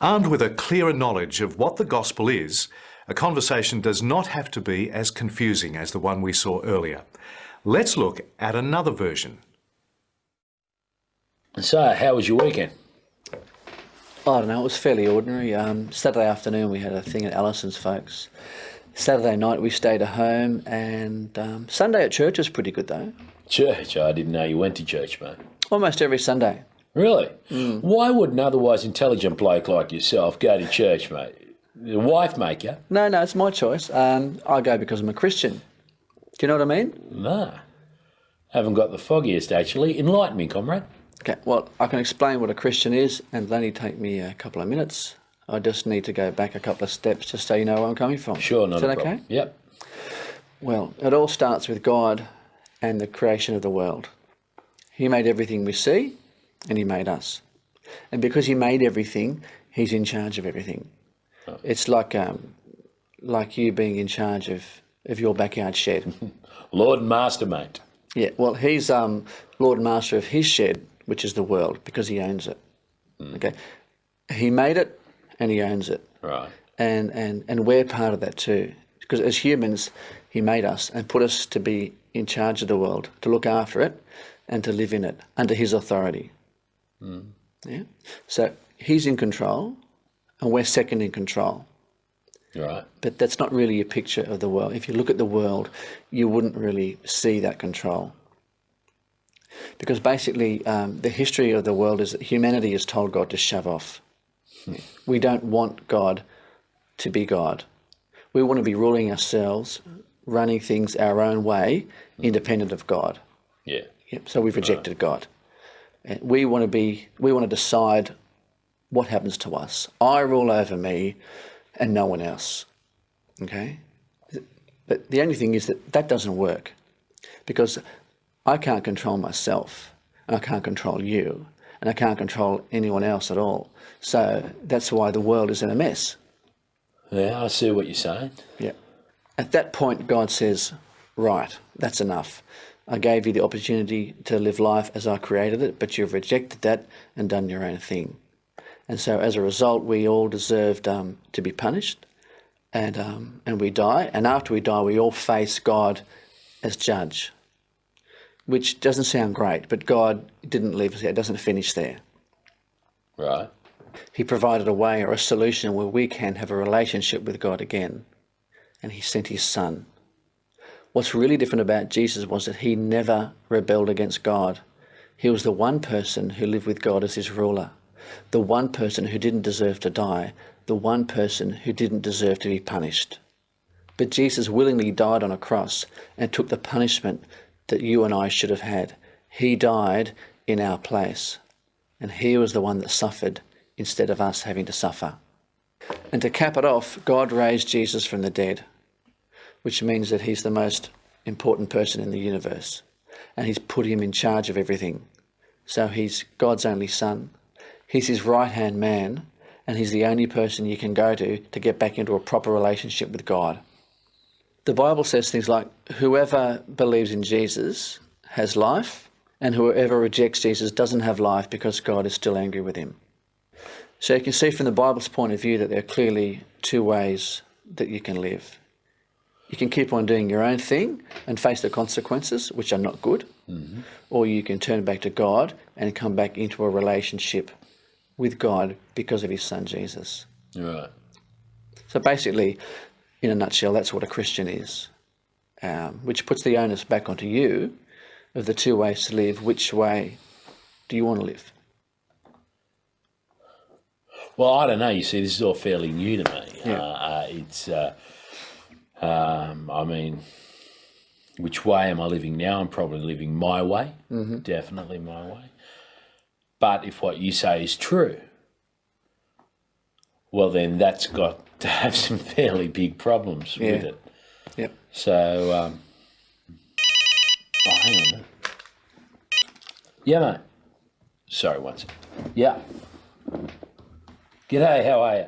Armed with a clearer knowledge of what the gospel is, a conversation does not have to be as confusing as the one we saw earlier. Let's look at another version. So, how was your weekend? I don't know, it was fairly ordinary. Saturday afternoon we had a thing at Allison's folks. Saturday night we stayed at home, and Sunday at church was pretty good though. Church? I didn't know you went to church, mate. Almost every Sunday. Really? Why would an otherwise intelligent bloke like yourself go to church, mate? Your wife make you? No, it's my choice. I go because I'm a Christian. Do you know what I mean? Nah. Haven't got the foggiest, actually. Enlighten me, comrade. Okay, well, I can explain what a Christian is, and it'll only take me a couple of minutes. I just need to go back a couple of steps just so you know where I'm coming from. Sure, not is that a problem. okay? Yep. Well, it all starts with God and the creation of the world. He made everything we see, and he made us. And because he made everything, he's in charge of everything. Oh. It's like you being in charge of your backyard shed. Lord and Master, mate. Yeah, well, he's Lord and Master of his shed, which is the world, because he owns it. Okay, he made it, and he owns it. Right. And we're part of that too, because as humans, he made us and put us to be in charge of the world, to look after it, and to live in it under his authority. Yeah. So he's in control, and we're second in control. Right. But that's not really a picture of the world. If you look at the world, you wouldn't really see that control. Because basically, the history of the world is that humanity has told God to shove off. We don't want God to be God. We want to be ruling ourselves, running things our own way, independent of God. Yeah. Yep. So we've rejected God. And we want to decide what happens to us. I rule over me and no one else. Okay? But the only thing is that doesn't work, because I can't control myself, and I can't control you, and I can't control anyone else at all. So that's why the world is in a mess. Yeah, I see what you're saying. Yeah. At that point, God says, right, that's enough. I gave you the opportunity to live life as I created it, but you've rejected that and done your own thing. And so as a result, we all deserved to be punished, and we die. And after we die, we all face God as judge, which doesn't sound great, but God didn't leave us there. It doesn't finish there. Right. He provided a way or a solution where we can have a relationship with God again, and he sent his son. What's really different about Jesus was that he never rebelled against God. He was the one person who lived with God as his ruler, the one person who didn't deserve to die, the one person who didn't deserve to be punished. But Jesus willingly died on a cross and took the punishment that you and I should have had. He died in our place, and he was the one that suffered instead of us having to suffer. And to cap it off, God raised Jesus from the dead, which means that he's the most important person in the universe, and he's put him in charge of everything. So he's God's only son. He's his right-hand man, and he's the only person you can go to get back into a proper relationship with God. The Bible says things like, whoever believes in Jesus has life, and whoever rejects Jesus doesn't have life because God is still angry with him. So you can see from the Bible's point of view that there are clearly two ways that you can live. You can keep on doing your own thing and face the consequences, which are not good, or you can turn back to God and come back into a relationship with God because of his son Jesus. Right. So basically, in a nutshell, that's what a Christian is, which puts the onus back onto you of the two ways to live. Which way do you want to live? Well, I don't know. You see, this is all fairly new to me. Yeah. I mean, which way am I living now? I'm probably living my way, definitely my way. But if what you say is true, well, then that's got to have some fairly big problems with it. Yep. So, hang on a minute. Yeah, mate. Sorry, one second. Yeah. G'day, how are you?